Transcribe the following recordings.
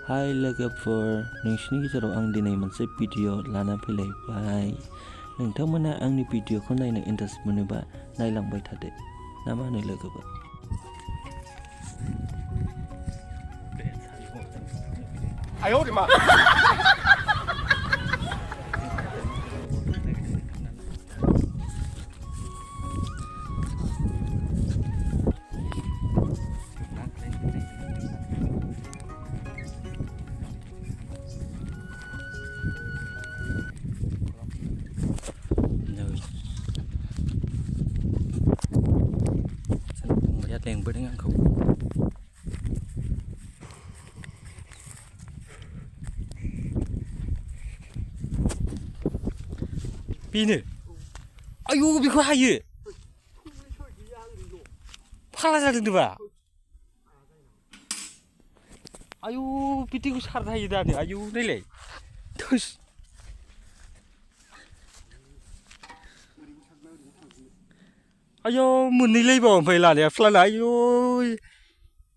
हाय लोगोफोर नोंसिनि गेजेराव आं दिनै मोनसे भिडिअ लाना फैलायबाय नोंथांमोना आंनि भिडिअखौ नायनो इन्टारेस्ट मोनोबा नायलांबाय थादो ना मा होनो लोगोफोर आयौ रे मा लेंबोदों आंखौ बेनो आयौ बेखौ हायो फाला जादों नामा आयौ बिदिखौ सारनो हायो दानो आयौ नायलाय थोस आयौ मोननैलायबाव ओमफ्राय लानाया फ्लाना आयौ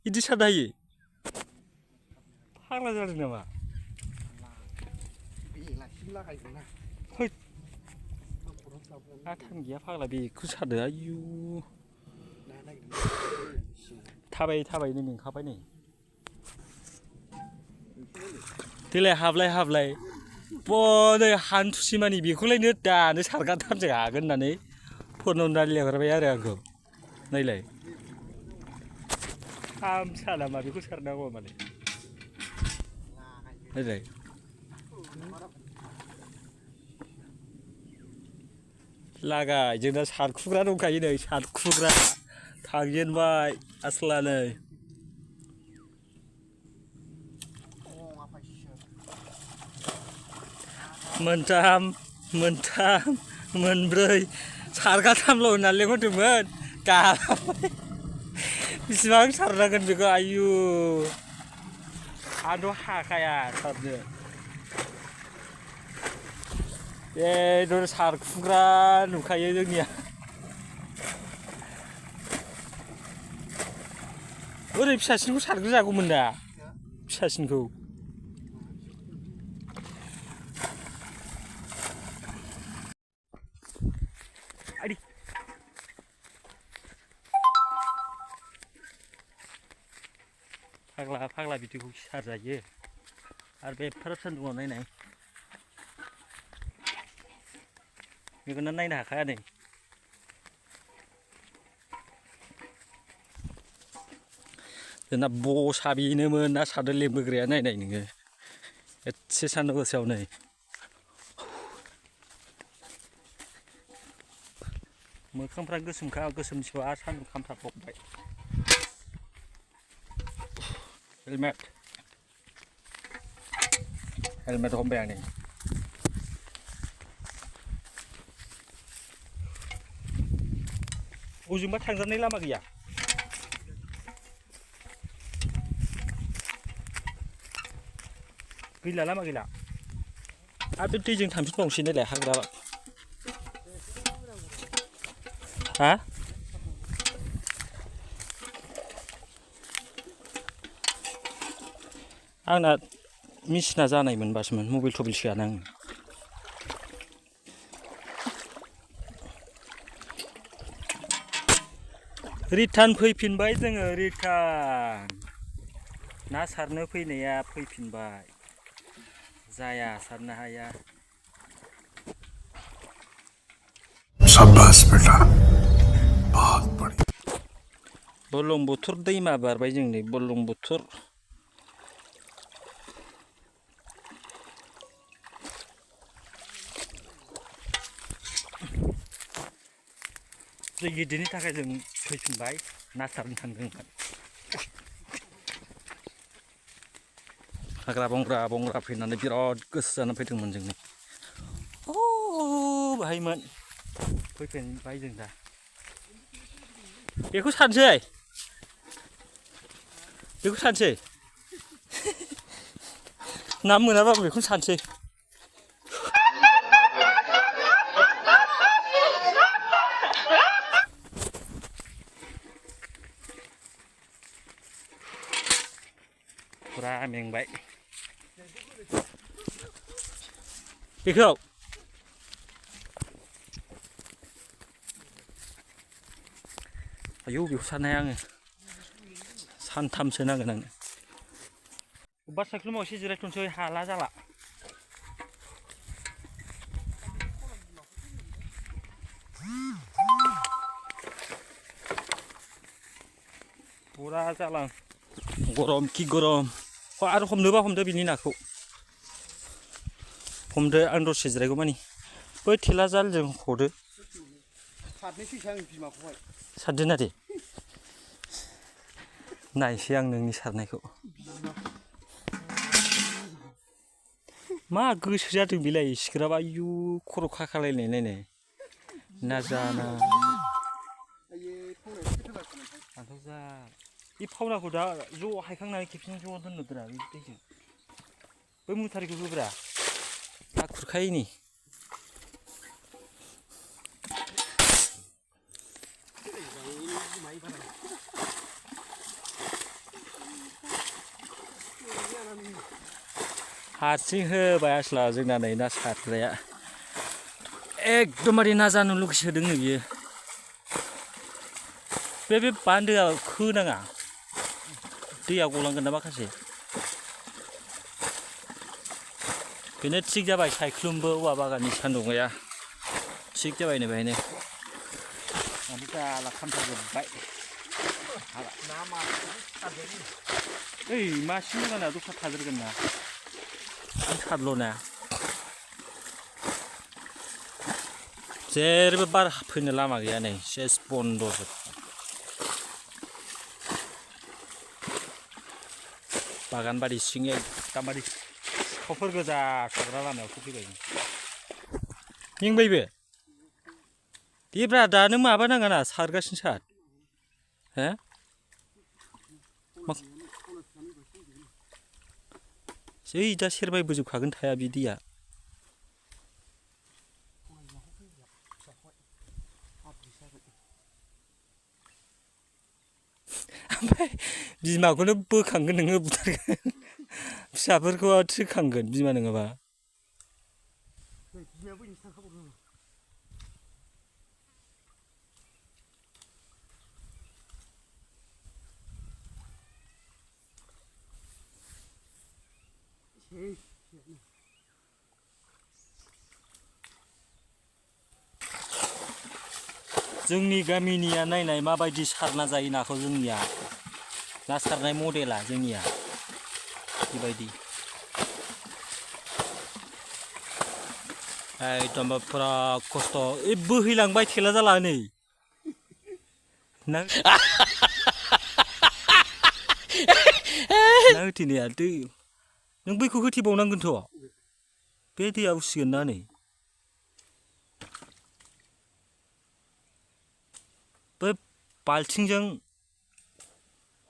बिदि सारनो हायो फाग्ला जादों नामा थान गैया फाग्ला बेखौ सारदो आयौ थाबाय थाबायनो मेंखाबाय नै देलाय हाबलाय नै हान्थुसिमानि बेखौलायनो दानो सारगारथारनो हागोन होननानै फन हरनानै लेंहरबाय आरो आंखौ नायलाय हामसा नामा बेखौ सारनांगौ माने नायलाय लागाय जोंना सारखुग्रा दंखायो नै सारखुग्रा थांजेनबाय आसोलानो मोनथाम मोनब्रै सारगाथामल' होननानै लेंहरदोंमोन गाबाय बेसेबां सारनांगोन बेखौ आयु आंथ' हाखाया सारनो एकदम सारखुग्रा नुखायो जोंनिया ओरै फिसासिनखौ सारग्रोजागौमोन दा फिसासिनखौ फाग्ला बिदिखौ सारजायो आरो बे एफाराब सान्दुंआव नायनाय मेगना नायनो हाखाया नै जोंना बसा बेनोमोन ना सारनो लेंबोग्राया नायनाय नोङो एसे सान्दुं गोसायाव नै मोखांफ्रा गोसोमथिबा आरो सान्दुं खामथाबबावबाय हेलमेट हमबाय आं नै ओजोंबा थांजानाय लामा गैया लामा गैला आरो बे दैजों थांफिनबावनोसै नायलाय हाग्रा हा आंना मेसिना जानाय मोनबासोमोन मबाइल थबाइल सोआना आङो रिटार्न फैफिनबाय जोङो ना सारनो फैनाया फैफिनबाय जाया सारनो हाया शाबाश बेटा बहुत बढ़िया बुरलुंबुथुर दैमा बारबाय जों नै बुरलुंबुथुर दै गिदिरनि थाखाय जों फैफिनबाय ना सारनो थांदोंमोन हाग्रा बंग्रा फैनानै बिराद गोसो जानानै फैदोंमोन जोंनि बाहायमोन फैफिनबाय जों दा बेखौ सानसै ना मोनाबाबो बेखौनो सानसै पुरा मेंबाय बेखौ आयौ बेखौ सारनो हाया आङो सानथामसो नांगोन आंनो अबेबा साइख्लुमाव एसे जिरायथ'नोसै हाला जाला पुरा जाला गरम कि गरम आरो हमनोबा हमदो बिनि नाखौ हमदो आं दसे जिरायगौ मानि बै थेला जालजों हदो सारनोसैसो आं बिमाखौहाय सारदोना दे नायसै आं नोंनि सारनायखौ मा गोसो जादों बेलाय सिग्राबा आयु खर' खाखालायनाय नायनाय ना जाना आंथ' जा बे फावनाखौ दा ज' हायखांनानै खेबसेनो ज' दोननोब्रा बे दैजों बै मुसारिखौ होब्रा ना खुरखायैनि हारसिं होबाय आसला जोंना नै ना सारग्राया एकदमबारे ना जानो लुगैसोदोंनो बियो बे बान्दोआ खोनाङा दैया गलांगोन ना माखासे बेनो थिग जाबाय सायख्लुमबो औवा बागाननि सान्दुंया थिग जाबाय नो बेहायनो माथो जाला खामथारजोब्बाय ओइ मासे नङाना दस्रा थादेरगोन ना आं सारल'ना जेरैबो बार फैनो लामा गैया नै सेस बन्द'जोब बागानबारि सिं एकदमबारे सिखावफोर गोजा थाग्रा लामायावसो फैबाय मेंबायबो देब्रा दानो माबा नाङा ना सारगासिनो सार हो जै दा सेरबाय बोजोबखागोन थाया बि दैया ओमफ्राय बिमाखौनो बोखांगोन नोङो बुथारगोन फिसाफोरखौ थोखांगोन बिमा नङाबा जोंनि गामिनिया नायनाय माबायदि सारना जायो नाखौ जोंनिया ना सारनाय मडेला जोंनिया बेबायदि एकदम पुरा खस्थ' ओइ बोहैलांबाय थेला जाला नै ना होथेनाया दै नों बैखौ होथेबावनांगोनथ' बे दैया उसिगोन ना नै बै बाल्थिंजों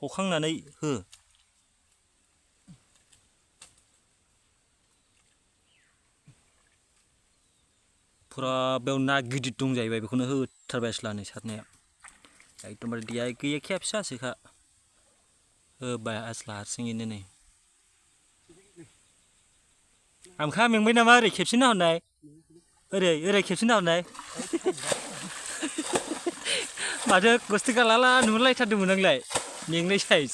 हखांनानै हो पुरा बेयाव ना गिदिर दं जाहैबाय बेखौनो होथारबाय आसला नै सारनाया एकदमबारे दैया गैयाखैया फिसासोखा होबाय आसला हारसिङैनो नै आमखा मेंबाय नामा ओरै खेबसे नाहरनाय ओरै खेबसे नाहरनाय माथो गस्ति गालाला नुलायथारदोंमोन आंलाय मेंनाय साइज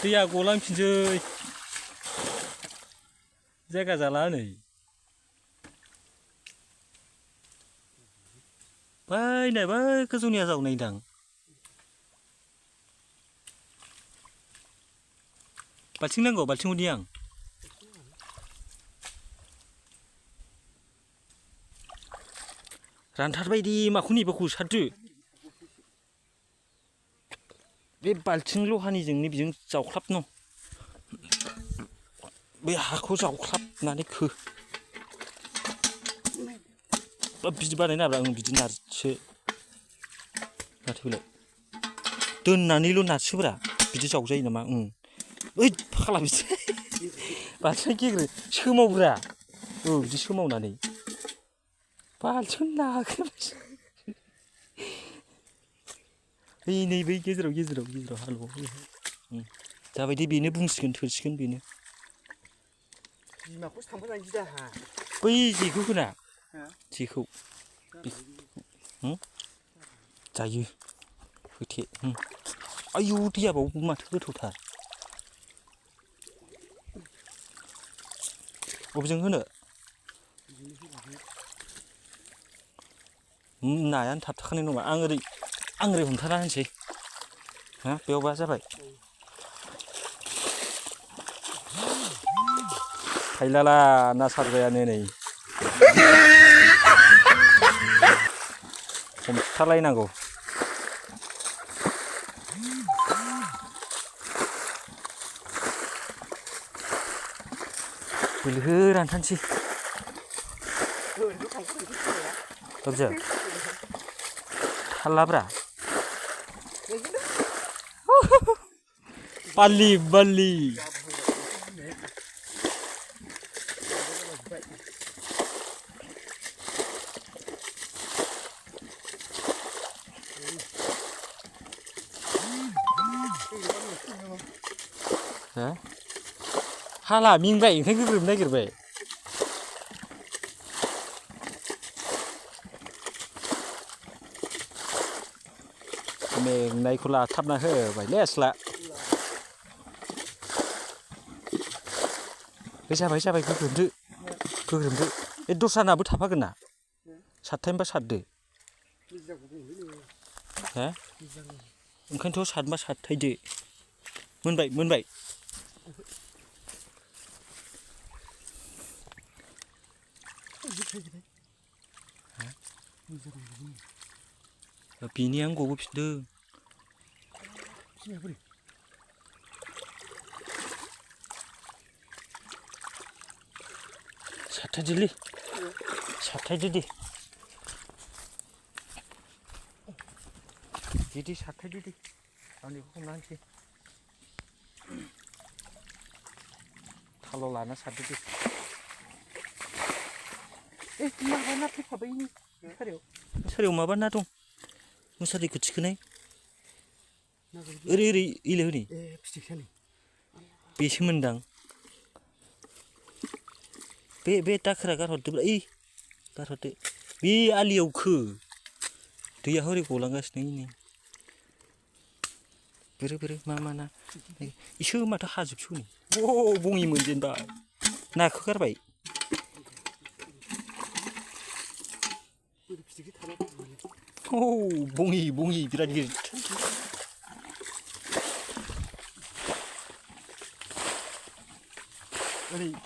दैया गलांफिनसै जायगा जाला नै बै गोजौनिया जावनायदां बाल्थिं नांगौ बाल्थिं हरनि आं रानथारबायदि माखौ नेबाखौ सारदो बे बाल्थिं लहानिजोंनो बेजों जावख्लाबनो बे हाखौ जावख्लाबनानै खो बिदि बानायनो हाब्रा आं बिदि नारसो माथो बेलाय दोननानैल' नारसोब्रा बिदि जावजायो नामा ओइ फाग्ला बिदि बाल्थिं गेग्रे सोमावब्रा बिदि सोमावनानै बाल्थिं नागोन नै बै गेजेराव हालुवाव जाबायदि बेनो बुंसिगोन थोरसिगोन बेनो बिमाखौसो थांफानानै गिदा हा बै जेखौ होना हा जेखौ जायो होथे आयु दैयाबाव माथो गोथौथार बबेजों होनो नायानो थाबथाखानाय नङा आं ओरै हमथाना होनोसै हा बेयावबा जाबाय फायलाला ना सारबायानो नै हमथालायनांगौ बोलोहो रानथारनोसै अबेजों थालाब्रा बाल्ली हाला मिंबाय ओंखायनो गोग्रोमनो नागिरबाय मेंनायखौ लाथाबना होबायलै आसला बे जाबाय गोग्रोमदो बे दस्रानाबो थाफागोन ना सारथाइमबा सारदो हा ओंखायनोथ' सारबा सारथायदो मोनबाय बेनि आं गबोफिनदों सारथायदो दे सारथायदो दे आं बेखौ हमना होनसै थाल' लाना सारदो दे माबा ना फैखाबाय मुसारियाव माबा ना दं मुसारिखौ थिखोनाय ओरै इले हनै बेसो मोनदां बे दाखोरा गारहरदोब्रा गारहरदो बे आलियाव दैया हरै गलांगासिनो नै बोरो मा ना इसो माथो हाजोबसो हनै बङि मोनजेनबाय नाखौ गारबाय बङि बिराद गिदिर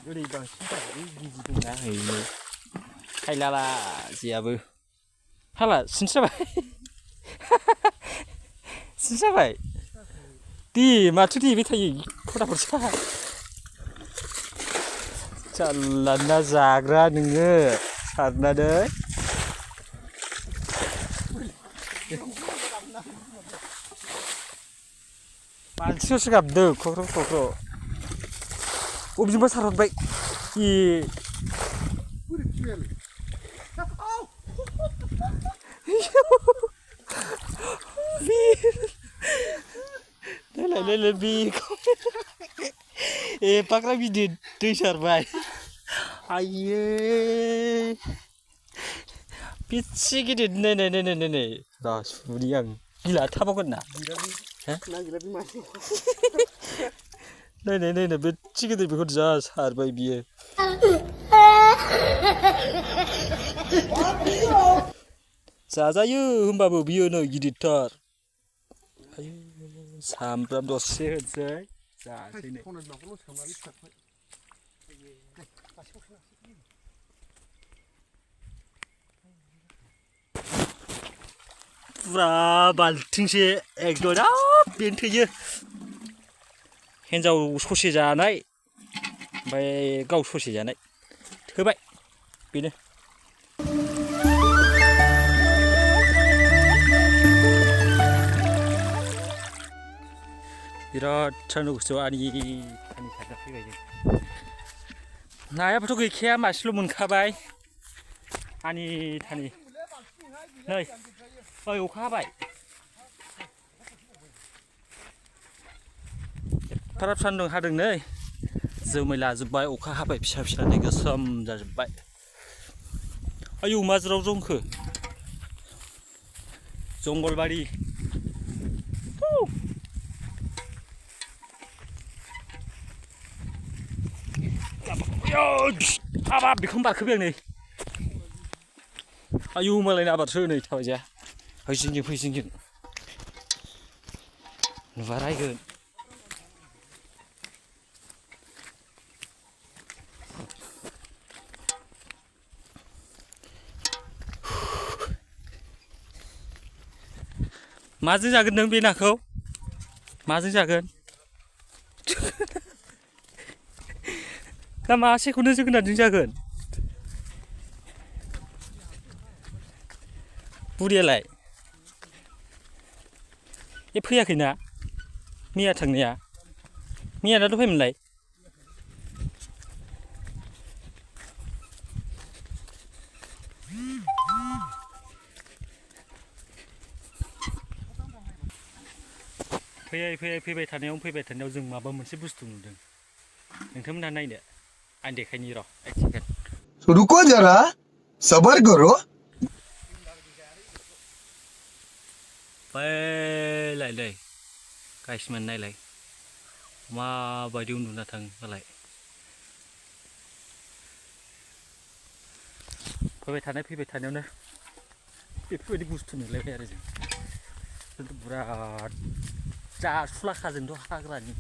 ओरै बांसिन गिजि दंना हैनो खायलाला जेयाबो हाला सिनस्रि दे माथो देबाय थायो खदाफोर साहा जारला ना जाग्रा नोङो सारनानै मानसिनावसो गाबदों कक्र' बबेजोंबा सारहरबाय नायलाय बेखौ एफाग्राब गिदिर दै सारबाय आइयै बेसे गिदिर नै सुनि आं गिला थाबावगोन ना नायनाय बेसे गिदिर बेखौ जा सारबाय बियो जाजायो होमबाबो बियो नै गिदिरथार आयु सामब्राम दरसे होनोसै जासै नै फुरा बाल्थिंसे एकदम बेनो थोयो हिन्जाव ससे जानाय ओमफ्राय गाव ससे जानाय थोबाय बेनो बिराद सान्दुं गोसोआव आनि सारना फैबाय जों नायाबोथ' गैखाया मासेल' मोनखाबाय आनि थानि नै अखा हाबाय एफाराब सान्दुं हादों नै जोमै लाजोब्बाय अखा हाबाय फिसा फिसानो गोसोम जाजोब्बाय आयौ माजराव जंखो जंगलबारि हाबाब बेखौनो बारखोबाय आं नै आयौ मालायनि आबादसो नै थाबायजाया फैसिंजों फैसिंजों नुबा रायगोन माजों जागोन नों बे नाखौ माजों जागोन ना मासेखौनो जोगोनारजों जागोन बुरियालाय ए फैयाखैना मैया थांनाया मैया ना दहायमोनलाय फैबाय थानायाव जों माबा मोनसे बुस्थु नुदों नोंथांमोनहा नायनो आं देखायनि र' एक सेकेन्ड रुको जरा सबर करो नायलाय गाइसमोन नायलाय माबायदि उन्दुना थाङो मालाय फैबाय थानायावनो बेफोरबायदि बुस्थु नुलायबाय आरो जों बिराद जासुलाखाजोंथ' हाग्रानि